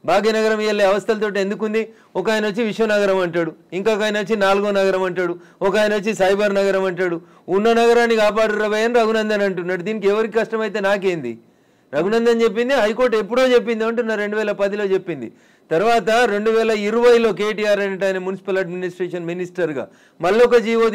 భాగ్యనగరం వెళ్ళే అవస్థలతో ఎందుకుంది? ఒక ఆయన వచ్చి విశ్వనగరం అంటాడు, ఇంకొక ఆయన వచ్చి 4వ నగరం అంటాడు, ఒక ఆయన వచ్చి సైబర్ నగరం అంటాడు. ఉన్న నగరాన్ని కాపాడు రవయ్య అని రఘునందన్ అంటున్నాడు. దీనికి ఎవరికి కష్టమైతే నాకేంది? రఘునందన్ చెప్పింది హైకోర్టు ఎప్పుడో చెప్పింది అంటున్నా, 2010లో చెప్పింది. తర్వాత 2020లో కేటీఆర్ అంటే ఆయన మున్సిపల్ అడ్మినిస్ట్రేషన్ మినిస్టర్గా మళ్ళీ ఒక జీవో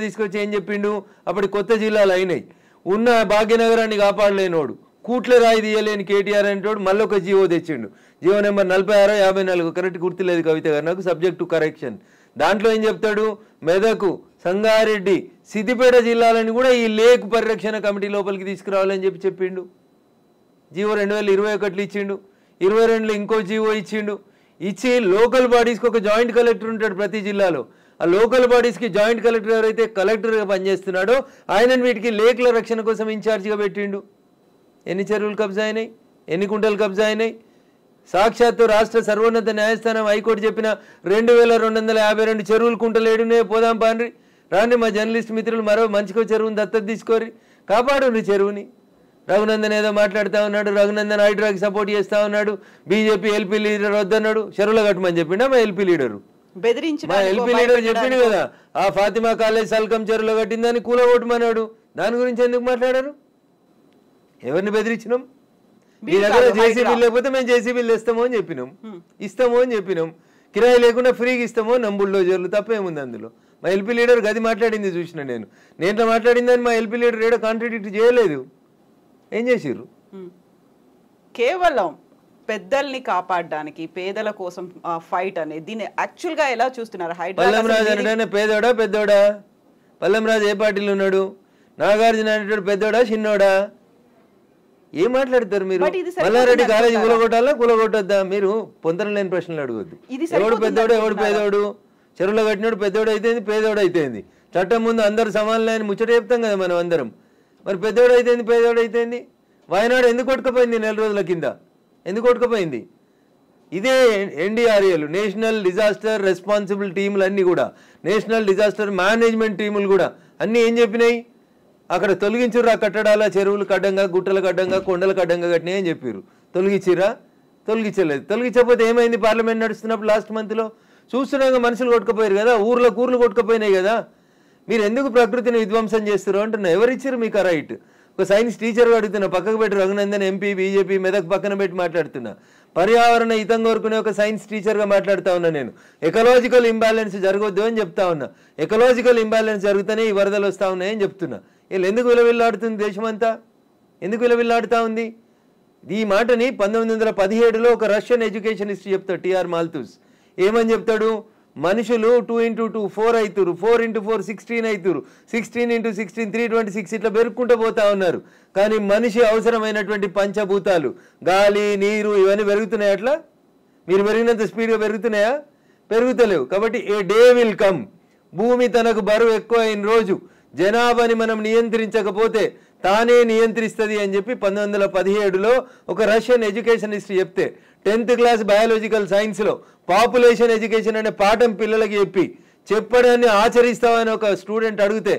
తీసుకొచ్చి ఏం చెప్పిండు? అప్పటి కొత్త జిల్లాలు అయినాయి, ఉన్న భాగ్యనగరాన్ని కాపాడలేనోడు, కూట్ల రాయి తీయలేని కేటీఆర్ అంటోడు మళ్ళీ ఒక జీవో తెచ్చిండు. జీవో నెంబర్ 46/54, కరెక్ట్ గుర్తులేదు కవిత గారు నాకు, సబ్జెక్ట్ టు కరెక్షన్. దాంట్లో ఏం చెప్తాడు? మెదకు, సంగారెడ్డి, సిద్దిపేట జిల్లాలని కూడా ఈ లేక్ పరిరక్షణ కమిటీ లోపలికి తీసుకురావాలని చెప్పిండు. జీవో 2021లో ఇచ్చిండు, 22లో ఇంకో జీవో ఇచ్చి లోకల్ బాడీస్కి ఒక జాయింట్ కలెక్టర్ ఉంటాడు ప్రతి జిల్లాలో. ఆ లోకల్ బాడీస్కి జాయింట్ కలెక్టర్ ఎవరైతే కలెక్టర్గా పనిచేస్తున్నాడో ఆయనను వీటికి లేక్ల రక్షణ కోసం ఇన్ఛార్జిగా పెట్టిండు. ఎన్ని చెరువులు కబ్జా అయినాయి, ఎన్ని కుంటలు కబ్జా అయినాయి? సాక్షాత్తు రాష్ట్ర సర్వోన్నత న్యాయస్థానం హైకోర్టు చెప్పిన 2252 చెరువులు కుంటలు ఏడునే పోదాం పాండ్రి రాండి. మా జర్నలిస్ట్ మిత్రులు మరో మంచికో చెరువుని దత్తత తీసుకోరి, కాపాడు చెరువుని. రఘునందన్ ఏదో మాట్లాడుతూ ఉన్నాడు, రఘునందన్ హైడ్రాకి సపోర్ట్ చేస్తూ ఉన్నాడు, బీజేపీ ఎల్పీ లీడర్ వద్దన్నాడు. చెరువులో కట్టమని చెప్పిండా మా ఎల్పీ లీడరు? మా ఎల్పీ లీడర్ చెప్పిండు కదా, ఆ ఫాతిమా కాలేజ్ సల్కం చెరువులో కట్టిందని కూలగొట్టమన్నాడు. దాని గురించి ఎందుకు మాట్లాడారు? ఎవరిని బెదిరించినాం? మీ దగ్గర జేసీబీలు లేకపోతే మేము జేసీబీలు ఇస్తామో అని చెప్పినాం, కిరాయి లేకుండా ఫ్రీగా ఇస్తామో నంబుల్లో జరులు, తప్పేముంది అందులో? మా ఎల్పీ లీడర్ గది మాట్లాడింది చూసిన నేను మాట్లాడిందని మా ఎల్పీ లీడర్ ఏడో కాంట్రాడిక్ట్ చేయలేదు. ఏం చేసిర్రు? కేవలం పెద్దల్ని కాపాడడానికి, పేదల కోసం ఫైట్ అనేది దీన్ని యాక్చువల్ గా ఎలా చూస్తున్నారు? పల్లం రాజు అంటే పేదోడా పెద్దోడా? పల్లం రాజు ఏ పార్టీలో ఉన్నాడు? నాగార్జున అనేటోడు పెద్దోడా చిన్నోడా? ఏం మాట్లాడతారు మీరు? మల్లారెడ్డి కాలేజీ కూలగొట్టొద్దా? మీరు పొందడం లేని ప్రశ్నలు అడగొద్దు. ఎవడు పెద్దోడు ఎవడు పేదోడు? చెరువులో కట్టినోడు పెద్దోడు అయితేంది, పేదోడు అయితేంది. చట్టం ముందు అందరు సమానలే అని ముచ్చట చెప్తాం కదా మనం అందరం. మరి పెద్దోడు అయితేంది, పేదోడు అయితేంది? వాయనాడు ఎందుకు కొట్టుకుపోయింది? 4 రోజుల కింద ఎందుకు కొట్టుకుపోయింది? ఇదే NDRAలు, నేషనల్ డిజాస్టర్ రెస్పాన్సిబుల్ టీములు అన్నీ కూడా, నేషనల్ డిజాస్టర్ మేనేజ్మెంట్ టీములు కూడా అన్నీ ఏం చెప్పినాయి? అక్కడ తొలగించుర్రు ఆ కట్టడాల, చెరువులు కడ్డంగా, గుట్టల కడ్డంగా, కొండల కడ్డంగా కట్టినాయి అని చెప్పారు. తొలగించిరా? తొలగించలేదు. తొలగించకపోతే ఏమైంది? పార్లమెంట్ నడుస్తున్నప్పుడు లాస్ట్ మంత్లో చూస్తున్నాగా మనుషులు కొట్టుకుపోయారు కదా, ఊర్లు కొట్టుకుపోయినాయి కదా. మీరు ఎందుకు ప్రకృతిని విధ్వంసం చేస్తారు అంటున్నా. ఎవరిచ్చారు మీకు ఆ రైట్? ఒక సైన్స్ టీచర్ అడుగుతున్నా, పక్కకు పెట్టి రఘునందన్ ఎంపీ బీజేపీ మెదక్ పక్కన పెట్టి మాట్లాడుతున్నా. పర్యావరణ హితం కోరుకునే ఒక సైన్స్ టీచర్గా మాట్లాడుతూ ఉన్నా నేను. ఎకలాజికల్ ఇంబ్యాలెన్స్ జరగొద్దు అని చెప్తా ఉన్నా. ఎకలాజికల్ ఇంబ్యాలెన్స్ జరుగుతూనే ఈ వరదలు వస్తూ ఉన్నాయని చెప్తున్నా. వీళ్ళు ఎందుకు విలవిల్లాడుతుంది? దేశమంతా ఎందుకు విలవిల్లాడుతూ ఉంది? ఈ మాటని 1917లో ఒక రష్యన్ ఎడ్యుకేషన్ హిస్టరీ చెప్తాడు టిఆర్ మాల్తూస్. ఏమని చెప్తాడు? మనుషులు 2 × 2 4 అవుతారు, 4 × 4 16 అవుతారు, 16 × 16 326 ఇట్లా పెరుక్కుంటూ పోతా ఉన్నారు. కానీ మనిషి అవసరమైనటువంటి పంచభూతాలు గాలి, నీరు ఇవన్నీ పెరుగుతున్నాయి. అట్లా మీరు పెరిగినంత స్పీడ్గా పెరుగుతున్నాయా? పెరుగుతలేవు. కాబట్టి ఏ డే విల్ కమ్, భూమి తనకు బరువు ఎక్కువ అయిన రోజు జనాభాని మనం నియంత్రించకపోతే తానే నియంత్రిస్తుంది అని చెప్పి 1917లో ఒక రష్యన్ ఎడ్యుకేషన్ హిస్టరీ చెప్తే 10th క్లాస్ బయాలజికల్ సైన్స్లో పాపులేషన్ ఎడ్యుకేషన్ అనే పాఠం పిల్లలకి చెప్పడాన్ని ఆచరిస్తామని ఒక స్టూడెంట్ అడిగితే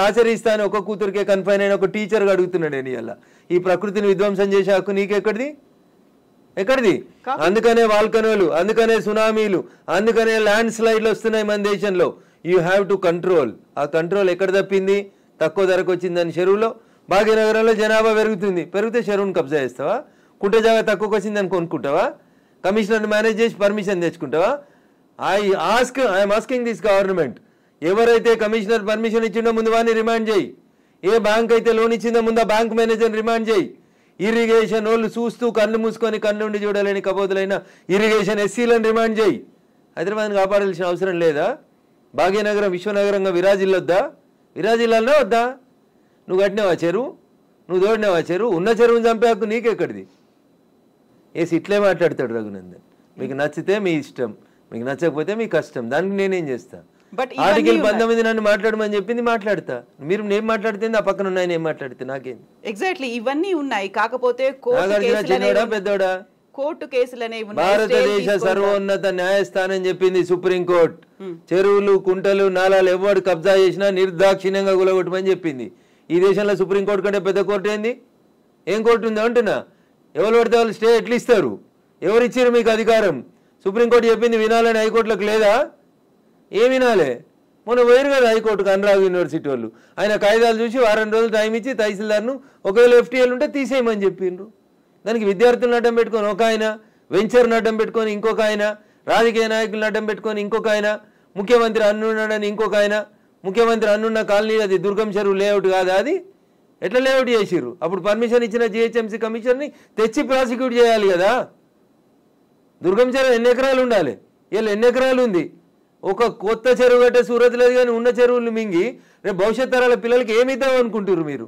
ఆచరిస్తా అని ఒక కూతురికే కన్ఫైన్ అయిన ఒక టీచర్గా అడుగుతున్నాడు. నేను ఇలా ఈ ప్రకృతిని విధ్వంసం చేసే హక్కు నీకెక్కడిది? అందుకనే వాల్కనోలు, అందుకనే సునామీలు, అందుకనే ల్యాండ్ స్లైడ్లు వస్తున్నాయి మన దేశంలో. You have to control. ఆ కంట్రోల్ ఎక్కడ తప్పింది? తక్కువ ధరకు వచ్చిందని చెరువులో. భాగ్యనగరంలో జనాభా పెరిగితే చెరువును కబ్జా చేస్తావా? కుంట జాగా తక్కువకి వచ్చిందని కొనుక్కుంటావా? కమిషనర్ని మేనేజ్ చేసి పర్మిషన్ తెచ్చుకుంటావా? ఐఎమ్ ఆస్కింగ్ దిస్ గవర్నమెంట్, ఎవరైతే కమిషనర్ పర్మిషన్ ఇచ్చిండో ముందు వాడిని రిమాండ్ చేయి. ఏ బ్యాంక్ అయితే లోన్ ఇచ్చిందో ముందు ఆ బ్యాంక్ మేనేజర్ని రిమాండ్ చేయి. ఇరిగేషన్ వాళ్ళు చూస్తూ కళ్ళు మూసుకొని కళ్ళుండి చూడలేని కబోదులైన ఇరిగేషన్ ఎస్సీలను రిమాండ్ చేయి. హైదరాబాద్ని కాపాడాల్సిన అవసరం లేదా? భాగ్యనగరం విశ్వనగరంగా విరాజిల్లాలనే వద్దా? నువ్వు కట్టినావా చెరువు? నువ్వు తోడినావా చెరువు? ఉన్న చెరువుని చంపే హక్కు నీకెక్కడిది? ఇట్లే మాట్లాడతాడు రఘునందన్. మీకు నచ్చితే మీ ఇష్టం, మీకు నచ్చకపోతే మీ కష్టం. దానికి నేనేం చేస్తా? ఆర్టికల్ 19 నన్ను మాట్లాడమని చెప్పింది, మాట్లాడతా. మీరు నేను మాట్లాడితే ఆ పక్కన ఉన్నాయని ఏం మాట్లాడితే నాకేం? ఎగ్జాక్ట్లీ ఇవన్నీ ఉన్నాయి. కాకపోతే చిన్నోడా పెద్దోడా? కోర్టు కేసులనే భారతదేశ సర్వోన్నత న్యాయస్థానం చెప్పింది, సుప్రీంకోర్టు చెరువులు, కుంటలు, నాలాలు ఎవడు కబ్జా చేసినా నిర్దాక్షిణ్యంగా గులగొట్టమని చెప్పింది. ఈ దేశంలో సుప్రీంకోర్టు కంటే పెద్ద కోర్టు ఏంది? ఏం కోర్టు ఉందో అంటున్నా? ఎవరు పడితే వాళ్ళు స్టే ఎట్లా ఇస్తారు? ఎవరు ఇచ్చారు మీకు అధికారం? సుప్రీంకోర్టు చెప్పింది వినాలని హైకోర్టులకు లేదా? ఏం వినాలే? మొన్న పోయారు కదా హైకోర్టుకు అనురాగ్ యూనివర్సిటీ వాళ్ళు. ఆయన కాయిదాలు చూసి వారం రోజులు టైం ఇచ్చి తహసీల్దార్ను ఒకవేళ FTL ఉంటే తీసేయమని చెప్పిండ్రు. దానికి విద్యార్థులను అడ్డం పెట్టుకొని ఒక ఆయన, వెంచర్ను అడ్డం పెట్టుకొని ఇంకొక ఆయన, రాజకీయ నాయకులను అడ్డం పెట్టుకొని ఇంకొక ఆయన, ముఖ్యమంత్రి అన్నున్నాడని ఇంకొక ఆయన, ముఖ్యమంత్రి అన్నున్న కాలనీ అది దుర్గం చెరువు లేఅవుట్ కాదా? అది ఎట్లా లేఅవుట్ చేసిర్రు? అప్పుడు పర్మిషన్ ఇచ్చిన GHMC కమిషన్ని తెచ్చి ప్రాసిక్యూట్ చేయాలి కదా. దుర్గం చెరువు ఎన్ని ఎకరాలు ఉండాలి? వీళ్ళు ఎన్ని ఎకరాలు ఉంది? ఒక కొత్త చెరువు కట్టే సూరత్ లేదు కానీ ఉన్న చెరువులు మింగి రేపు భవిష్యత్ తరాల పిల్లలకి ఏమిద్దాం అనుకుంటారు మీరు?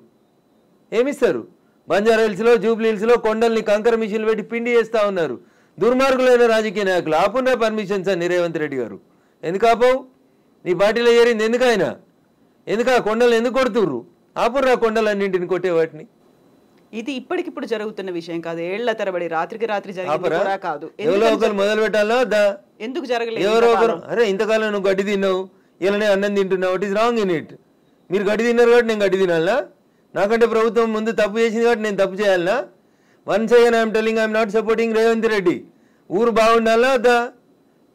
ఏమిస్తారు? బంజారా హిల్స్లో, జూబ్లీ హిల్స్లో కొండల్ని కంకర మిషన్లు పెట్టి పిండి చేస్తూ ఉన్నారు దుర్మార్గులైన రాజకీయ నాయకులు. ఆపున్నా పర్మిషన్స్ అని రేవంత్ రెడ్డి గారు. ఎందుకు ఆపవు? నీ పార్టీలో చేరింది ఎందుకైనా? ఎందుకు ఆ కొండలు ఎందుకు కొడుతుర్రు? ఆపుర్రా కొండలన్నింటిని కొట్టే వాటిని. ఇది ఇప్పటికిప్పుడు జరుగుతున్న విషయం కాదు, ఏళ్ల తరబడి రాత్రికి రాత్రి జరిగింది కూడా కాదు. ఎవరో ఒకరు మొదలు పెట్టాలా? ఎందుకు జరగలేదు? ఎవరో ఒకరు, అరే ఇంతకాలం నువ్వు గడ్డి తిన్నావు, ఇలానే అన్నం తింటున్నావు, it is wrong in it. మీరు గడ్డి తిన్నారు కాబట్టి నేను గడ్డి తినాలా? నాకంటే ప్రభుత్వం ముందు తప్పు చేసింది కాబట్టి నేను తప్పు చేయాలనా? Once again I'm telling I'm not supporting Revanth Reddy. ఊరు బాగుండాలా?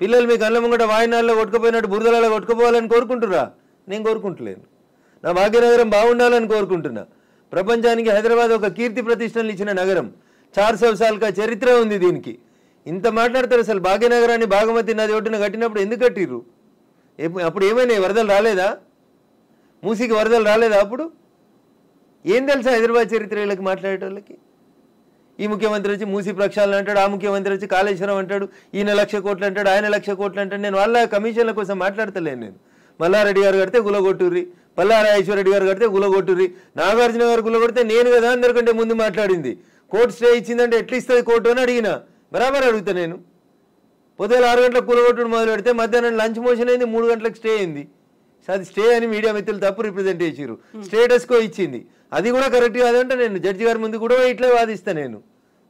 పిల్లలు మీ కళ్ళ ముంగట వాయినాల్లో కొట్టుకుపోయినట్టు బురదలలో కొట్టుకుపోవాలని కోరుకుంటురా? నేను కోరుకుంటలేను. నా భాగ్యనగరం బాగుండాలని కోరుకుంటున్నా. ప్రపంచానికి హైదరాబాద్ ఒక కీర్తి ప్రతిష్టలు ఇచ్చిన నగరం. 400 సార్లుగా చరిత్ర ఉంది దీనికి. ఇంత మాట్లాడతారు. అసలు భాగ్యనగరాన్ని బాగమతి నది ఒడ్డున కట్టినప్పుడు ఎందుకు కట్టిర్రు? అప్పుడు ఏమైనా వరదలు రాలేదా? మూసీకి వరదలు రాలేదా? అప్పుడు ఏం తెలుసా హైదరాబాద్ చరిత్ర వీళ్ళకి మాట్లాడేటోళ్ళకి? ఈ ముఖ్యమంత్రి వచ్చి మూసీ ప్రక్షాళన అంటాడు, ఆ ముఖ్యమంత్రి వచ్చి కాళేశ్వరం అంటాడు, ఈయన 1,00,000 కోట్లు అంటాడు, ఆయన 1,00,000 కోట్లు అంటాడు. నేను వాళ్ళ కమిషన్ల కోసం మాట్లాడతలేను. నేను మల్లారెడ్డి గారు కడితే గులగొట్టుర్రి, పల్లారాజేశ్వరరెడ్డి గారు కడితే గులగొట్టుర్రి, నాగార్జున గారు గులగొడితే నేను కదా అందరికంటే ముందు మాట్లాడింది. కోర్టు స్టే ఇచ్చిందంటే ఎట్లా ఇస్తుంది కోర్టు అని అడిగిన. బరాబర్ అడుగుతా నేను. పొద్దున 6 గంటలకు కూలగొట్టుడు మొదలు పెడితే మధ్యాహ్నం లంచ్ మోషన్ అయింది, 3 గంటలకు స్టే అయింది. అది స్టే అని మీడియా మిత్రులు తప్పు రిప్రజెంట్ చేసిరు. స్టేటస్కో ఇచ్చింది, అది కూడా కరెక్ట్ కాదంటే నేను జడ్జి గారి ముందు కూడా ఇట్లా వాదిస్తా. నేను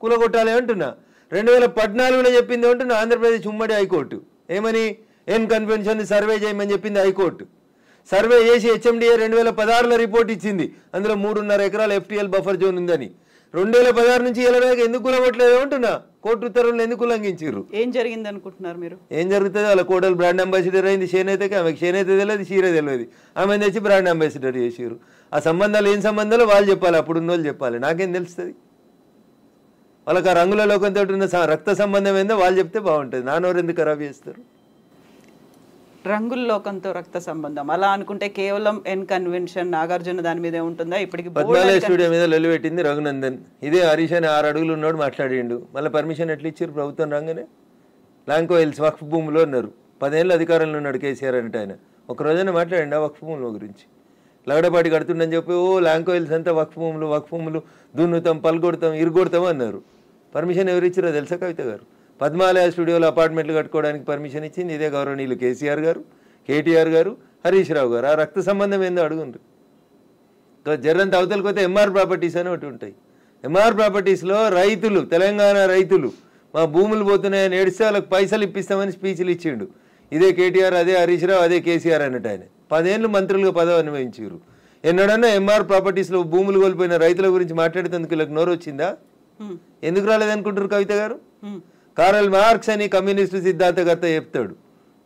కూలగొట్టాలి అంటున్నా. 2014లో చెప్పింది అంటున్నా ఆంధ్రప్రదేశ్ ఉమ్మడి హైకోర్టు. ఏమని? ఎన్ కన్వెన్షన్ సర్వే చేయమని చెప్పింది హైకోర్టు. సర్వే చేసి HMDA 2016లో రిపోర్ట్ ఇచ్చింది. అందులో 3.5 ఎకరాల FTL బఫర్ జోన్ ఉందని. 2016 నుంచి ఇలా ఎందుకు కూలగొట్టలేదు అంటున్నా. కోర్టు ఉత్తర్వులను ఎందుకు ఉల్లంఘించారు? ఏం జరిగింది అనుకుంటున్నారు మీరు? ఏం జరుగుతుంది? వాళ్ళ కోడలు బ్రాండ్ అంబాసిడర్ అయింది చేనేతకి. ఆమెకి చేనేత తెలియదు, చీర తెలియదు. ఆమె తెచ్చి బ్రాండ్ అంబాసిడర్ చేసారు. ఆ సంబంధాలు ఏం సంబంధాలు వాళ్ళు చెప్పాలి, అప్పుడు ఉన్న వాళ్ళు చెప్పాలి. నాకేం తెలుస్తుంది? వాళ్ళకి ఆ రంగుల లోకంతో ఉన్న రక్త సంబంధం ఏందో వాళ్ళు చెప్తే బాగుంటుంది. నానోరు ఎందుకు ఖరాబ్ చేస్తారు? రంగుల లోకంతో రక్త సంబంధం అలా అనుకుంటే కేవలం ఎన్ కన్వెన్షన్ నాగార్జున దాని మీదే ఉంటుందా? ఇప్పటికి పద్మాలయ స్టూడియో మీద లొల్లి పెట్టింది రఘునందన్. ఇదే హరీష్ అని 6 అడుగులు ఉన్నాడు మాట్లాడిండు. మళ్ళీ పర్మిషన్ ఎట్లా ఇచ్చారు ప్రభుత్వం రాగానే? లాంకో హిల్స్ వక్ఫ్ భూములో ఉన్నారు. 10 ఏళ్ళు అధికారంలో ఉన్నాడు కేసీఆర్ అంటే. ఆయన ఒక రోజైనా మాట్లాడండి ఆ వక్ఫ్ భూముల గురించి? లగడపాటి కడుతుండని చెప్పి లాంకో హిల్స్ అంతా వక్ఫ్ భూములు దున్నుతాం, పల్గొడతాం, ఇరుగొడతాం అన్నారు. పర్మిషన్ ఎవరు ఇచ్చారో తెలుసా కవిత గారు? పద్మాలయ స్టూడియోలో అపార్ట్మెంట్లు కట్టుకోవడానికి పర్మిషన్ ఇచ్చింది ఇదే గౌరవనీయులు కేసీఆర్ గారు, KTR గారు, హరీష్ రావు గారు. ఆ రక్త సంబంధం ఏందో అడుగుండ్రు. జర్రంత అవతలకి పోతే MR ప్రాపర్టీస్ అని ఒకటి ఉంటాయి. MR ప్రాపర్టీస్లో రైతులు, తెలంగాణ రైతులు మా భూములు పోతున్నాయని ఏడిస్తే వాళ్ళకి పైసలు ఇప్పిస్తామని స్పీచ్లు ఇచ్చిండు. ఇదే KTR, అదే హరీష్ రావు, అదే కేసీఆర్ అన్నట్టు. ఆయన 10 ఏళ్ళు మంత్రులుగా పదవి అనుభవించారు. ఎన్నడన్నా MR ప్రాపర్టీస్లో భూములు కోల్పోయిన రైతుల గురించి మాట్లాడేందుకు వీళ్ళకి నోరు వచ్చిందా? ఎందుకు రాలేదనుకుంటారు కవిత గారు? కారల్ మార్క్స్ అని కమ్యూనిస్టు సిద్ధాంతకర్త చెప్తాడు,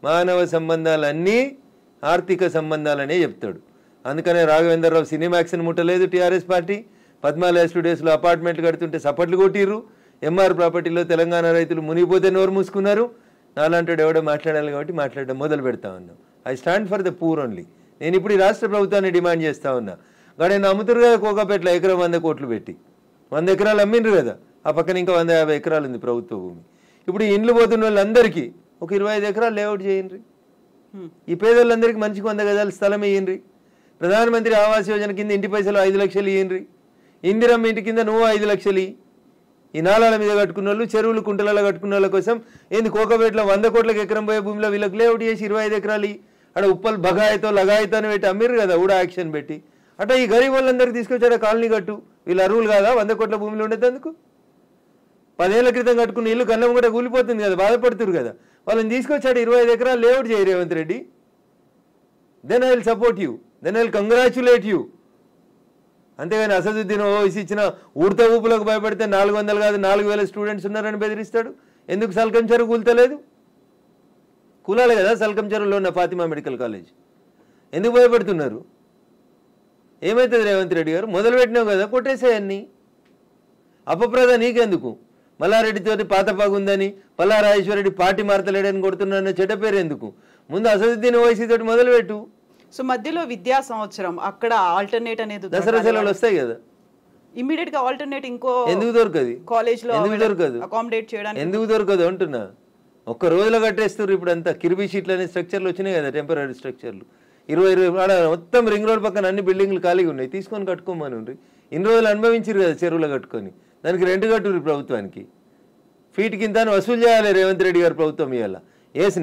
మానవ సంబంధాలన్నీ ఆర్థిక సంబంధాలనే చెప్తాడు. అందుకనే రాఘవేంద్రరావు సినిమాక్స్ని ముట్టలేదు టీఆర్ఎస్ పార్టీ. పద్మాలయ స్టూడియోస్లో అపార్ట్మెంట్లు కడుతుంటే సపట్లు కొట్టిర్రు. MR ప్రాపర్టీలో తెలంగాణ రైతులు మునిగిపోతే నోరు మూసుకున్నారు. నాలంటాడు ఎవడో మాట్లాడాలి కాబట్టి మాట్లాడడం మొదలు పెడతా ఉన్నాం. I stand for the poor only. నేను ఇప్పుడు ఈ రాష్ట్ర ప్రభుత్వాన్ని డిమాండ్ చేస్తా ఉన్నా. నేను అమ్ముతురు కదా కోకాపేటలో ఎకరం 100 కోట్లు పెట్టి 100 ఎకరాలు అమ్మిండ్రు కదా. ఆ పక్కన ఇంకా 150 ఎకరాలు ఉంది ప్రభుత్వ భూమి. ఇప్పుడు ఈ ఇండ్లు పోతున్న వాళ్ళందరికీ ఒక 25 ఎకరాలు లేఅవుట్ చేయండి. ఈ పేదోళ్ళందరికీ మంచికి 100 గజాల స్థలం ఇయ్యండి. ప్రధానమంత్రి ఆవాస్ యోజన కింద ఇంటి పైసలు 5 లక్షలు ఇయ్యండి. ఇందిరమ్మ ఇంటి కింద నువ్వు 5 లక్షలు. ఈ నాలాల మీద కట్టుకున్న వాళ్ళు, చెరువులు కుంటలలో కట్టుకున్న వాళ్ళ కోసం ఏంది కోకపేటలో 100 కోట్లకు ఎకరం పోయే భూమిలో వీళ్ళకి లేఅవుట్ చేసి 25 ఎకరాలు అక్కడ ఉప్పల్ బగాయితో లగాయితో అని పెట్టి అమ్మిర్రు కదా ఊడా యాక్షన్ పెట్టి. అట్లా ఈ గరీబ్ వాళ్ళందరికీ తీసుకొచ్చాడు కాలనీ కట్టు. వీళ్ళు అరువులు కాదా 100 కోట్ల భూమిలో ఉండేందుకు? 10 ఏళ్ల క్రితం కట్టుకున్న ఇల్లు కన్నం కూడా కూలిపోతుంది కదా, బాధపడుతురు కదా. వాళ్ళని తీసుకొచ్చాడు 25 ఎకరాలు లేఅవుట్ చేయి Revanth Reddy. Then I will support you, then I will congratulate you. అంతేగాని అసదుద్దీన్ ఓవైసీ ఇచ్చిన ఊర్త ఊపులకు భయపడితే 400 కాదు 4000 స్టూడెంట్స్ ఉన్నారని బెదిరిస్తాడు. ఎందుకు సల్కం చెరువు కూల్తలేదు? కూలాలి కదా సల్కం చెరువులో ఉన్న ఫాతిమా మెడికల్ కాలేజ్. ఎందుకు భయపడుతున్నారు? ఏమవుతుంది రేవంత్ రెడ్డి గారు? మొదలుపెట్టినావు కదా, కొట్టేసేయన్ని. అపప్రద నీకెందుకు? మల్లారెడ్డితోటి పాతపాగుందని, పల్లారాజేశ్వరరెడ్డి పార్టీ మారతలేడని కొడుతున్నా చెడ్డ పేరు ఎందుకు? ముందు అసదుద్దీన్ ఓవైసీ తోటి మొదలుపెట్టు. సో మధ్యలో విద్యా సంవత్సరం అక్కడ ఆల్టర్నేట్ అనేది దసరా సెలవులు వస్తాయి కదా, ఇమీడియట్ గా ఆల్టర్నేట్ ఇంకో ఎందుకు దొరకదు? కాలేజ్ లో ఎందుకు దొరకదు? అకామిడేట్ చేయడానికి ఎందుకు దొరకదు అంటున్నా. ఒక్క రోజులో కట్టేస్తారు. ఇప్పుడు అంతా కిర్బీ షీట్లు అనే స్ట్రక్చర్లు వచ్చినాయి కదా, టెంపరీ స్ట్రక్చర్లు. 20 మొత్తం రింగ్ రోడ్ పక్కన అన్ని బిల్డింగ్లు ఖాళీగా ఉన్నాయి, తీసుకొని కట్టుకోమని ఉండ్రి. ఇన్ని రోజులు అనుభవించారు కదా చెరువులో కట్టుకొని, దానికి రెంట్ కట్టుర్రి ప్రభుత్వానికి. ఫీట్ కింద వసూలు చేయాలి రేవంత్ రెడ్డి గారు ప్రభుత్వం ఇవాళ.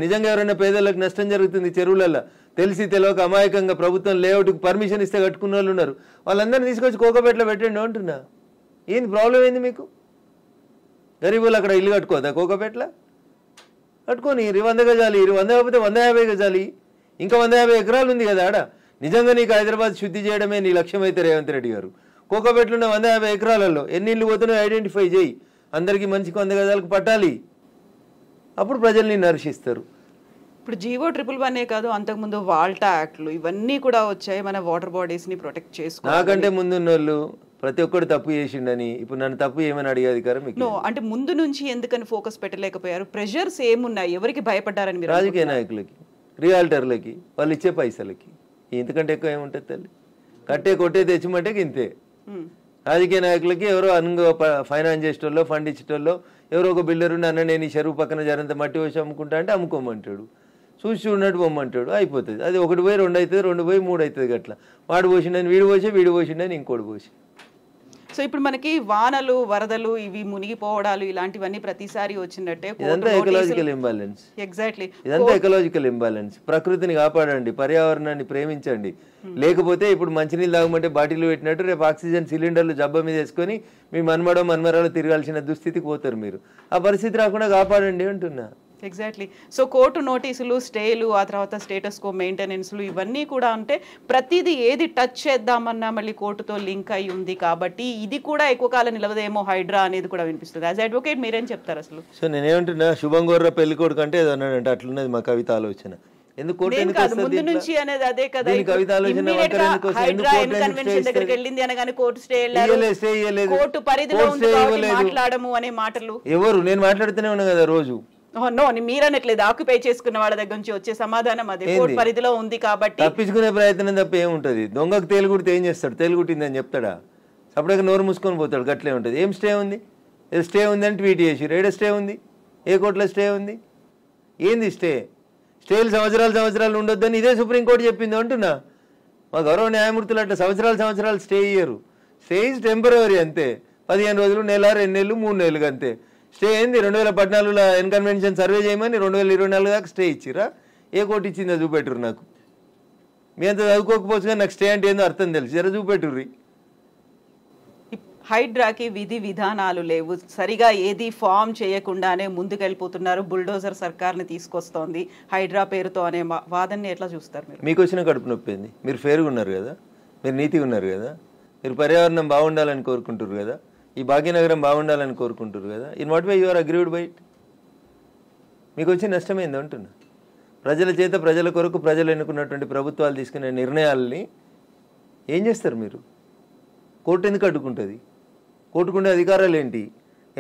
నిజంగా ఎవరైనా పేదలకు నష్టం జరుగుతుంది చెరువులలో తెలిసి తెలియక అమాయకంగా ప్రభుత్వం లేఅవుట్కి పర్మిషన్ ఇస్తే కట్టుకున్న వాళ్ళు ఉన్నారు, వాళ్ళందరినీ తీసుకొచ్చి కోకపేటలో పెట్టండి అంటున్నా. ఏంది ప్రాబ్లం ఏంది మీకు? గరీబులు అక్కడ ఇల్లు కట్టుకోదా కోకపేటలో? కట్టుకొని 100 గజాలి, 100 కాకపోతే 150 గజాలి, ఇంకా 150 ఎకరాలు ఉంది కదా ఆడ. నిజంగా నీకు హైదరాబాద్ శుద్ధి చేయడమే నీ లక్ష్యం అయితే రేవంత్ రెడ్డి గారు, కోకపేటలో ఉన్న 150 ఎకరాలలో ఎన్ని ఇళ్ళు పోతున్నాయో ఐడెంటిఫై చేయి, అందరికీ మంచికి 100 గజాలకు పట్టాలి. అప్పుడు ప్రజల్ని నరిశిస్తారు. ఇప్పుడు జీవో 111 కాదు, అంతకుముందు వాల్టా యాక్ట్లు ఇవన్నీ కూడా వచ్చాయి మన వాటర్ బాడీస్ ని ప్రొటెక్ట్ చేసుకోవాలి. నాకంటే ముందున్న వాళ్ళు ప్రతి ఒక్కరు తప్పు చేసిండని ఇప్పుడు నన్ను తప్పు ఏమని అడిగే అధికారం మీకు? అంటే ముందు నుంచి ఎందుకని ఫోకస్ పెట్టలేకపోయారు? ప్రెషర్స్ ఏమున్నాయి? ఎవరికి భయపడ్డారని మీరు? రాజకీయ నాయకులకి, రియాల్టర్లకి, వాళ్ళు ఇచ్చే పైసలకి. ఇంతకంటే ఎక్కువ ఏముంటుంది తల్లి? కట్టే కొట్టే తెచ్చిమంటే ఇంతే. రాజకీయ నాయకులకి ఎవరో ఫైనాన్స్ చేసేటోళ్ళు, ఫండ్ ఇచ్చేటోళ్ళు, ఎవరో ఒక బిల్డర్ ఉండి అన్న నేను ఈ చెరువు పక్కన జరంత మట్టి వచ్చి అమ్ముకుంటా అంటే అమ్ముకోమంటాడు, చూసి చూడనట్టు పొమ్మంటాడు, అయిపోతుంది. అది 1 పోయి 2 అవుతుంది, 2 పోయి 3 అవుతుంది. గట్లా వాడు పోసిండని వీడు పోసి, వీడు పోసిండని ఇంకోటి పోసి. సో ఇప్పుడు మనకి వానలు, వరదలు, ఇవి మునిగిపోవడాలు ఇలాంటివన్నీ ప్రతిసారి వచ్చినట్టే. ఇదంతా ఎకలాజికల్ ఇంబ్యాలెన్స్. ఎగ్జాక్ట్లీ, ఇదంతా ఎకలాజికల్ ఇంబ్యాలెన్స్. ప్రకృతిని కాపాడండి, పర్యావరణాన్ని ప్రేమించండి. లేకపోతే ఇప్పుడు మంచినీళ్ళు తాగమంటే బాటిల్ పెట్టినట్టు రేపు ఆక్సిజన్ సిలిండర్లు జబ్బ మీద వేసుకొని మీ మన్మరాలు తిరగాల్సిన దుస్థితికి పోతారు మీరు. ఆ పరిస్థితి రాకుండా కాపాడండి అంటున్నా. ఎగ్జాక్ట్లీ. సో కోర్టు నోటీసులు, స్టేలు, ఆ తర్వాత స్టేటస్ కో మెయింటెనెన్స్లు ఇవన్నీ కూడా అంటే ప్రతిదీ ఏది టచ్ చేద్దామన్నా మళ్ళీ కోర్టుతో లింక్ అయి ఉంది కాబట్టి ఇది కూడా ఎక్కువ కాలం నిలవదేమో హైడ్రా అనేది కూడా వినిపిస్తుంది. యాజ్ అడ్వకేట్ మీరేం చెప్తారు అసలు? సో నేనేమంటున్నా, శుభం గోర్ర పెళ్లి కొడుకు అంటే ఏదో అన్నాడంటే అట్లున్నది మా కవిత ఆలోచన. ఎందుకు ముందు నుంచి అనేది అదే కదా, కవిత ఆలోచన దగ్గరికి వెళ్ళింది అనగానే కోర్టు స్టే కోర్టు పరిధిలో మాట్లాడము అనే మాటలు ఎవరు? నేను మాట్లాడుతూనే ఉన్నా కదా రోజు. నో, మీరనట్లేదు, ఆక్యుపై చేసుకున్న వాళ్ళ దగ్గర నుంచి వచ్చే సమాధానం అదే, కోర్టు పరిధిలో ఉంది కాబట్టి. తప్పించుకునే ప్రయత్నం తప్ప ఏముంటది? దొంగకు తేలుగుడితే ఏం చేస్తాడు? తేలుగుట్టిందని చెప్తాడా? అప్పుడే నోరు మూసుకొని పోతాడు. గట్లే ఉంటుంది. ఏం స్టే ఉంది? స్టే ఉంది అని ట్వీట్ చేసి ఏడ స్టే ఉంది? ఏ కోర్టులో స్టే ఉంది? ఏంది స్టే? స్టేలు సంవత్సరాలు ఉండొద్దని ఇదే సుప్రీంకోర్టు చెప్పింది అంటున్నా. మా గౌరవ న్యాయమూర్తులు అట్లా సంవత్సరాలు స్టే ఇయ్యరు. స్టే ఈజ్ టెంపరరీ అంతే. 15 రోజులు, నెల, 2 నెలలు, 3 నెలలు అంతే. స్టే ఏంది? 2014లో ఎన్కన్వెన్షన్ సర్వే చేయమని 2024 దాకా స్టే ఇచ్చిరా? ఏ కోర్టు ఇచ్చిందో చూపెట్టురు నాకు. మీ అంత చదువుకోకపోవచ్చు కానీ నాకు స్టే అంటే ఏందో అర్థం తెలుసు. జర చూపెట్టుర్రి. హైడ్రాకి విధి విధానాలు లేవు, సరిగా ఏది ఫామ్ చేయకుండానే ముందుకెళ్ళిపోతున్నారు, బుల్డోజర్ సర్కార్ని తీసుకొస్తోంది హైడ్రా పేరుతో అనే వాదనని ఎట్లా చూస్తారు మీరు? మీకు వచ్చిన కడుపు నొప్పి ఏంది? మీరు ఫేర్గా ఉన్నారు కదా, మీరు నీతిగా ఉన్నారు కదా, మీరు పర్యావరణం బాగుండాలని కోరుకుంటారు కదా, ఈ భాగ్యనగరం బాగుండాలని కోరుకుంటారు కదా. In what way you are agreed by it? మీకు వచ్చి నష్టమైంది అంటున్నా. ప్రజల చేత, ప్రజల కొరకు ప్రజలు ఎన్నుకున్నటువంటి ప్రభుత్వాలు తీసుకునే నిర్ణయాలని ఏం చేస్తారు మీరు? కోర్టు ఎందుకు అడ్డుకుంటుంది? కోర్టుకుండే అధికారాలు ఏంటి?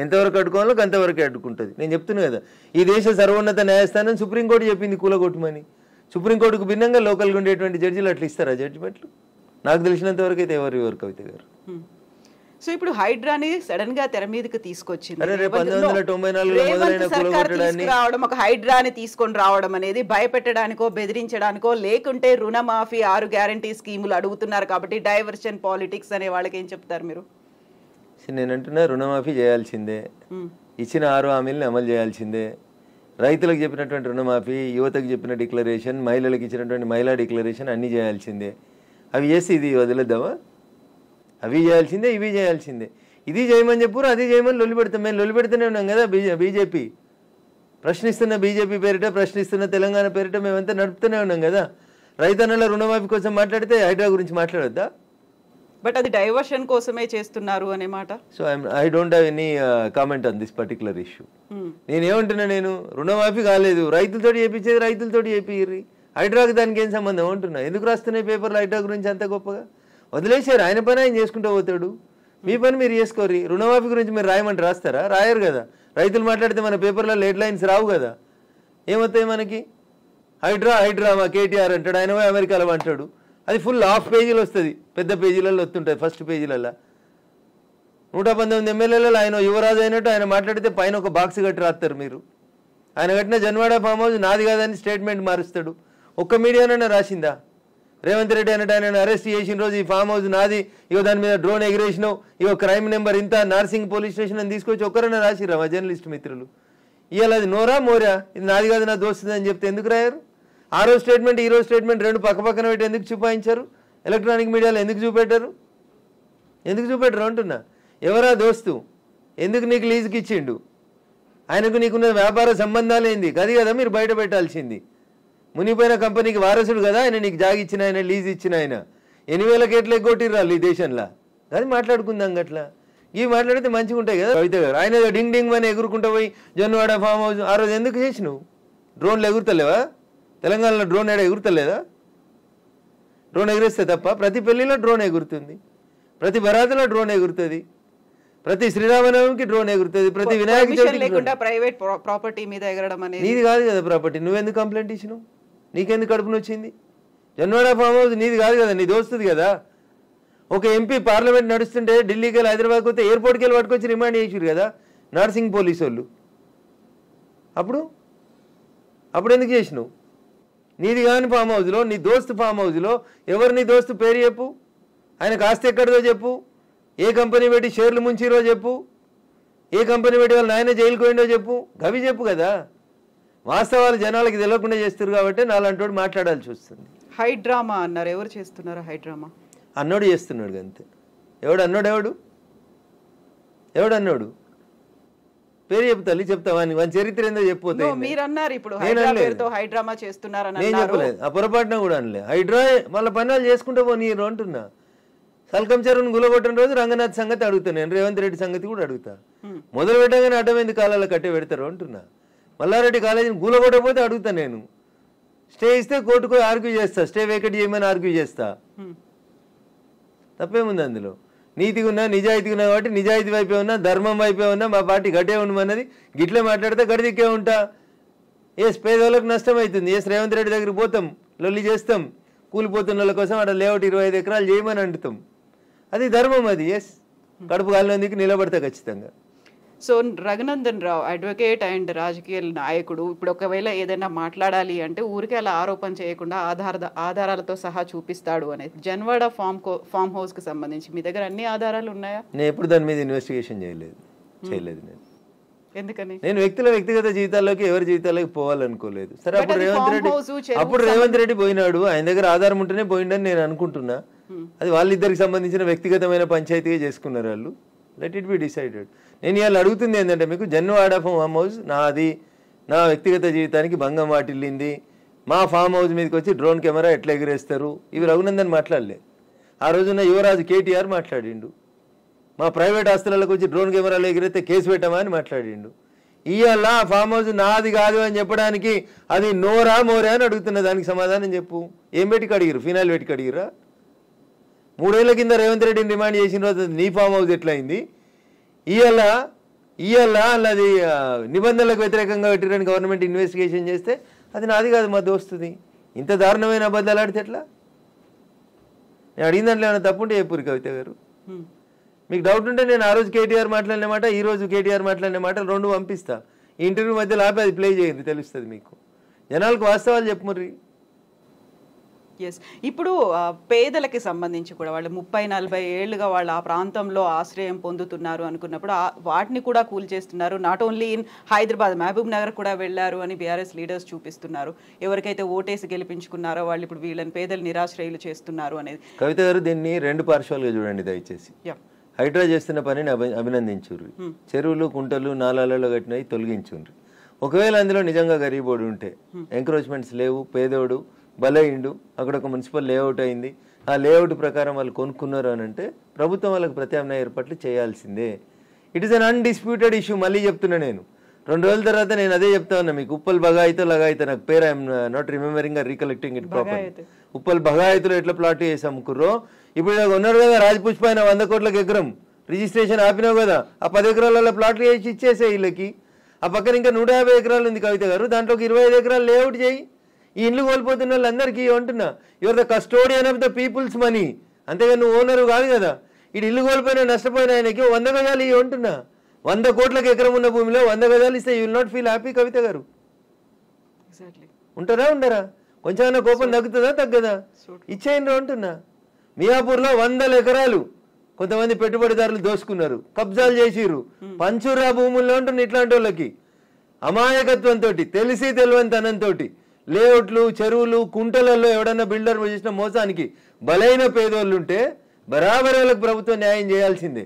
ఎంతవరకు అడ్డుకోవాలో అంతవరకే అడ్డుకుంటుంది. నేను చెప్తున్నా కదా, ఈ దేశ సర్వోన్నత న్యాయస్థానం సుప్రీంకోర్టు చెప్పింది కూలగొట్టమని. సుప్రీంకోర్టుకు భిన్నంగా లోకల్గా ఉండేటువంటి జడ్జిలు అట్లా ఇస్తారా జడ్జిమెంట్లు? నాకు తెలిసినంత వరకు అయితే ఎవరు కవిత గారు. సో ఇప్పుడు హైడ్రాని సడన్ గా తెర మీదకి తీసుకొచ్చింది. 1994 ఒక హైడ్రాని తీసుకొని రావడం అనేది భయపెట్టడానికో, బెదిరించడానికో, లేకుంటే రుణమాఫీ 6 గ్యారంటీ స్కీములు అడుగుతున్నారు కాబట్టి డైవర్షన్ పాలిటిక్స్ అనే వాళ్ళకి ఏం చెప్తారు మీరు? నేను అంటున్నా, రుణమాఫీ చేయాల్సిందే, ఇచ్చిన 6 హామీలను అమలు చేయాల్సిందే. రైతులకు చెప్పినటువంటి రుణమాఫీ, యువతకు చెప్పిన డిక్లరేషన్, మహిళలకు ఇచ్చినటువంటి మహిళా డిక్లరేషన్ అన్నీ చేయాల్సిందే. అవి చేసి ఇది వదిలేద్దామా? అవి చేయాల్సిందే, ఇవి చేయాల్సిందే. ఇది చేయమని చెప్పురు, అది చేయమని లొల్లి పెడతాం. మేము లొల్లి పెడుతూనే ఉన్నాం కదా. బీజేపీ ప్రశ్నిస్తున్న, బీజేపీ పేరిట ప్రశ్నిస్తున్న తెలంగాణ పేరిట మేమంతా నడుపుతూనే ఉన్నాం కదా. రైతన్నల రుణమాఫీ కోసం మాట్లాడితే హైడ్రా గురించి మాట్లాడొద్దా? బట్ అది డైవర్షన్ కోసమే చేస్తున్నారు అనే మాట. So I don't have any comment on this particular issue. నేనేమంటున్నా, నేను రుణమాఫీ కాలేదు, రైతులతో చేయించేది రైతులతో చేపిర్రి, హైడ్రాకి దానికి ఏం సంబంధం అంటున్నా. ఎందుకు రాస్తున్నాయి పేపర్లు హైడ్రా గురించి అంత గొప్పగా? వదిలేసారు, ఆయన పని ఆయన చేసుకుంటూ పోతాడు, మీ పని మీరు చేసుకోర్రి. రుణమాఫీ గురించి మీరు రాయమంటే రాస్తారా? రాయరు కదా. రైతులు మాట్లాడితే మన పేపర్లో హెడ్ లైన్స్ రావు కదా. ఏమవుతాయి మనకి? హైడ్రా హైడ్రా మా కేటీఆర్ అంటాడు, ఆయన పోయి అమెరికాలో అంటాడు, అది ఫుల్ హాఫ్ పేజీలు వస్తుంది, పెద్ద పేజీలలో వస్తుంటుంది. ఫస్ట్ పేజీలలో 119 ఎమ్మెల్యేలలో ఆయన యువరాజు అయినట్టు ఆయన మాట్లాడితే పైన ఒక బాక్స్ కట్టి రాస్తారు మీరు. ఆయన కట్టిన జన్వాడ ఫామ్ హౌస్ నాది కాదని స్టేట్మెంట్ మారుస్తాడు. ఒక్క మీడియానైనా రాసిందా? రేవంత్ రెడ్డి అన్నట్టు ఆయన అరెస్ట్ చేసిన రోజు ఈ ఫామ్ హౌస్ నాది, ఇగో దాని మీద డ్రోన్ ఎగిరేసినావు, ఇగో క్రైమ్ నెంబర్ ఇంత, నార్సింగ్ పోలీస్ స్టేషన్ అని తీసుకొచ్చి ఒక్కరైనా రాసిరా మా జర్నలిస్ట్ మిత్రులు? ఇవాళ అది నోరా మోరా, ఇది నాది కాదు నా దోస్తుంది అని చెప్తే ఎందుకు రాయారు? ఆ రోజు స్టేట్మెంట్ ఈ రోజు స్టేట్మెంట్ రెండు పక్క పక్కన పెట్టి ఎందుకు చూపాయించారు? ఎలక్ట్రానిక్ మీడియాలో ఎందుకు చూపెట్టారు? ఎందుకు చూపెట్టరు అంటున్నా. ఎవరా దోస్తు? ఎందుకు నీకు లీజుకి ఇచ్చిండు? ఆయనకు నీకున్న వ్యాపార సంబంధాలు ఏంది? అది కదా మీరు బయట పెట్టాల్సింది. మునిపోయిన కంపెనీకి వారసుడు కదా ఆయన, నీకు జాగి ఇచ్చిన ఆయన, లీజ్ ఇచ్చిన ఆయన. 8,000 కేట్లు ఎగ్గొట్టిర్రాళ్ళు ఈ దేశంలో. అది మాట్లాడుకుందాం గట్లా. ఇవి మాట్లాడితే మంచిగా ఉంటాయి కదా. కవిత గారు ఆయన డింగ్ డింగ్ అని ఎగురుకుంటూ పోయి జన్వాడ ఫామ్ హౌస్ ఆ రోజు ఎందుకు చేసినావు? డ్రోన్లు ఎగురుతలేవా? తెలంగాణలో డ్రోన్ ఏడా ఎగురుతలేదా? డ్రోన్ ఎగిరేస్తే తప్ప ప్రతి పెళ్లిలో డ్రోన్ ఎగురుతుంది, ప్రతి బరాతలో డ్రోన్ ఎగురుతుంది, ప్రతి శ్రీరామనవమికి డ్రోన్ ఎగురుతుంది, ప్రతి వినాయక చవితికి. ప్రైవేట్ ప్రాపర్టీ మీద ఎగరడం అనేది నీది కాదు కదా ప్రాపర్టీ. నువ్వెందుకు కంప్లైంట్ ఇచ్చినావు? నీకెందుకు కడుపును వచ్చింది? జన్వాడ ఫామ్ హౌస్ నీది కాదు కదా, నీ దోస్తుంది కదా. ఒక ఎంపీ పార్లమెంట్ నడుస్తుంటే ఢిల్లీకి వెళ్ళి హైదరాబాద్కి వస్తే ఎయిర్పోర్ట్కి వెళ్ళి పట్టుకొచ్చి రిమాండ్ చేసిరు కదా నార్సింగ్ పోలీసు వాళ్ళు. అప్పుడు ఎందుకు చేసినావు? నీది కాని ఫామ్ హౌస్లో, నీ దోస్తు ఫామ్ హౌస్లో ఎవరు నీ దోస్తు పేరు చెప్పు, ఆయనకు ఆస్తి ఎక్కడిదో చెప్పు, ఏ కంపెనీ పెట్టి షేర్లు ముంచిరో చెప్పు, ఏ కంపెనీ పెట్టి వాళ్ళు నాయన జైలుకు పోయిండో చెప్పు, గవి చెప్పు కదా. వాస్తవాలు జనాలకి తెలియకుండా చేస్తారు కాబట్టి నాలంటోడు మాట్లాడాల్సి వస్తుంది. హైడ్రామా అన్నారు, ఎవరు చేస్తున్నారు హైడ్రామా? అన్నోడు చేస్తున్నాడు అంతే. ఎవడు అన్నోడు? ఎవడు పేరు చెప్తాలి, చెప్తావా? వాని చరిత్ర ఏందో చెప్పిపోతే. మీరు అన్నారు ఇప్పుడు హైడ్రామా చేస్తున్నారని. నేను చెప్పలేదు, ఆ పొరపాటున కూడా అనలే. హైడ్రా వాళ్ళ పనులు చేసుకుంటూ పోనీరు అంటున్నా. సల్కం చెరువును గులగొట్టిన రోజు రంగనాథ్ సంగతి అడుగుతా, నేను రేవంత్ రెడ్డి సంగతి కూడా అడుగుతా. మొదలు పెట్టగానే అడ్డమైంది కాలాల కట్టే పెడతారు అంటున్నా. మల్లారెడ్డి కాలేజీని గులగొట్టకపోతే అడుగుతా నేను. స్టే ఇస్తే కోర్టుకు ఆర్గ్యూ చేస్తా, స్టే వేకెట్ చేయమని ఆర్గ్యూ చేస్తా. తప్పేముంది అందులో? నీతిగా ఉన్నా, నిజాయితీగా ఉన్నా కాబట్టి నిజాయితీ వైపే ఉన్నా, ధర్మం వైపే ఉన్నా, మా పార్టీ గట్టే ఉండమన్నది. గిట్లే మాట్లాడితే గడిదిక్కే ఉంటా. పేదవాళ్ళకు నష్టం అవుతుంది. రేవంత్ రెడ్డి దగ్గరికి పోతాం, లొల్లి చేస్తాం, కూలిపోతున్న వాళ్ళ కోసం అక్కడ లేఅవుట్ 25 ఎకరాలు చేయమని అంటుతాం. అది ధర్మం. అది కడుపు కాలినందుకు నిలబడతా ఖచ్చితంగా. So Raghunandan Rao advocate and రాజకీయ నాయకుడు, ఇప్పుడు ఒకవేళ ఏదైనా మాట్లాడాలి అంటే ఊరికే అలా ఆరోపణ చేయకుండా ఆధారాలతో సహా చూపిస్తాడు అనేది. జన్వాడ ఫామ్ హౌస్ కి సంబంధించి మీ దగ్గర అన్ని ఆధారాలు ఉన్నాయా? నేను ఎప్పుడు దాని మీద ఇన్వెస్టిగేషన్ చేయలేదు. నేను ఎందుకని? నేను వ్యక్తిగత జీవితాల్లోకి, ఎవరి జీవితాల్లోకి పోవాలనుకోలేదు. సరే, అప్పుడు రేవంత్ రెడ్డి పోయినాడు, ఆయన దగ్గర ఆధారం ఉంటేనే పోయిండని నేను అనుకుంటున్నా. అది వాళ్ళిద్దరికి సంబంధించిన వ్యక్తిగతమైన పంచాయతీగా చేసుకున్నారు వాళ్ళు. Let it be decided. నేను ఇవాళ అడుగుతుంది ఏంటంటే, మీకు జన్వాడ ఫామ్ హౌస్ నాది, నా వ్యక్తిగత జీవితానికి భంగం వాటిల్లింది, మా ఫామ్ హౌస్ మీదకి వచ్చి డ్రోన్ కెమెరా ఎట్లా ఎగిరేస్తారు, ఇవి రఘునందన్ మాట్లాడలే. ఆ రోజున యువరాజు కేటీఆర్ మాట్లాడిండు. మా ప్రైవేట్ ఆస్తులకు వచ్చి డ్రోన్ కెమెరాలు ఎగిరితే కేసు పెట్టమా అని మాట్లాడిండు. ఇవాళ ఆ ఫామ్ హౌస్ నాది కాదు అని చెప్పడానికి అది నోరా మోరా అని అడుగుతున్నా. దానికి సమాధానం చెప్పు. ఏం పెట్టి కడిగిరు? ఫినాయిల్ పెట్టి కడిగిరా? 3 ఏళ్ల కింద రేవంత్ రెడ్డిని డిమాండ్ చేసిన రోజు నీ ఫామ్ హౌస్ ఎట్లయింది? ఇవాళ అది నిబంధనలకు వ్యతిరేకంగా పెట్టిరని గవర్నమెంట్ ఇన్వెస్టిగేషన్ చేస్తే అది నాది కాదు మా దోస్తుది. ఇంత దారుణమైన అబద్ధాలు ఆడితే ఎట్లా? నేను అడిగిన దాంట్లో ఏమైనా తప్పుంటే చెప్పురు కవిత గారు. మీకు డౌట్ ఉంటే నేను ఆ రోజు కేటీఆర్ మాట్లాడిన మాట, ఈ రోజు కేటీఆర్ మాట్లాడిన మాటలు 2 పంపిస్తా. ఈ ఇంటర్వ్యూ మధ్యలో ఆపి అది ప్లే చేయండి, తెలుస్తుంది మీకు. జనాలకు వాస్తవాలు చెప్పుమర్రి. ఎస్. ఇప్పుడు పేదలకి సంబంధించి కూడా వాళ్ళు 30-40 ఏళ్ళుగా వాళ్ళు ఆ ప్రాంతంలో ఆశ్రయం పొందుతున్నారు అనుకున్నప్పుడు వాటిని కూడా కూల్చేస్తున్నారు. Not only in Hyderabad, Mahbub Nagar కూడా వెళ్ళారు అని బీఆర్ఎస్ లీడర్స్ చూపిస్తున్నారు. ఎవరికైతే ఓటేసి గెలిపించుకున్నారో వాళ్ళు ఇప్పుడు వీళ్ళని పేదలు నిరాశ్రయులు చేస్తున్నారు అనేది. కవిత గారు, దీన్ని 2 పార్శ్వాలుగా చూడండి దయచేసి. హైడ్రా చేస్తున్న పనిని అభినందించుర్రి. చెరువులు, కుంటలు, నాలాలలో కట్టినవి తొలగించుండ్రి. ఒకవేళ అందులో నిజంగా గరీబోడు ఉంటే, ఎంక్రోచ్మెంట్స్ లేవు, పేదోడు బలైండు, అక్కడ ఒక మున్సిపల్ లేఅవుట్ అయింది, ఆ లేఅవుట్ ప్రకారం వాళ్ళు కొనుక్కున్నారు అని అంటే ప్రభుత్వం వాళ్ళకి ప్రత్యామ్నాయ ఏర్పాట్లు చేయాల్సిందే. It is an undisputed issue. మళ్ళీ చెప్తున్నా నేను 2 రోజుల తర్వాత నేను అదే చెప్తా ఉన్నా మీకు. ఉప్పల్ బగాయితో లగాయితో నాకు పేరు I'm not remembering recollecting it proper. Uppal బగాయితులు ఎట్లా ప్లాట్ చేసి అమ్ముకుర్రో ఇప్పుడు ఉన్నారు కదా రాజపుష్ప ఆయన 100 కోట్లకు ఎకరం రిజిస్ట్రేషన్ ఆపినావు కదా, ఆ 10 ఎకరాలలో ప్లాట్లు చేసి ఇచ్చేసే వీళ్ళకి. ఆ పక్కన ఇంకా 150 ఎకరాలు ఉంది కవిత గారు, దాంట్లోకి 25 ఎకరాలు లేఅవుట్ చేయి. ఈ ఇండ్లు కోల్పోతున్న వాళ్ళందరికీ అంటున్నా your the custodian of the peoples money, అంతేగా నువ్వు ఓనరు కాదు కదా. ఇటు ఇల్లు కోల్పోయినా నష్టపోయిన ఆయనకి 100 గజాలు ఇవి అంటున్నా. 100 కోట్లకు ఎకరం ఉన్న భూమిలో 100 గజాలు ఇస్తే you will not feel happy Kavitha garu? ఉంటారా ఉండరా? కొంచెం కోపం తగ్గుతుందా తగ్గదా? ఇచ్చేయండి అంటున్నా. మియాపూర్లో 100 ఎకరాలు కొంతమంది పెట్టుబడిదారులు దోసుకున్నారు, కబ్జాలు చేసిర్రు, పంచురా భూముల్లో ఉంటుంది. ఇట్లాంటి వాళ్ళకి అమాయకత్వంతో తెలిసి తెలివనితనంతో లేఅవుట్లు చెరువులు కుంటలలో ఎవడన్నా బిల్డర్ చేసిన మోసానికి బలైన పేదోళ్ళు ఉంటే బరాబర్ వాళ్ళకి ప్రభుత్వం న్యాయం చేయాల్సిందే.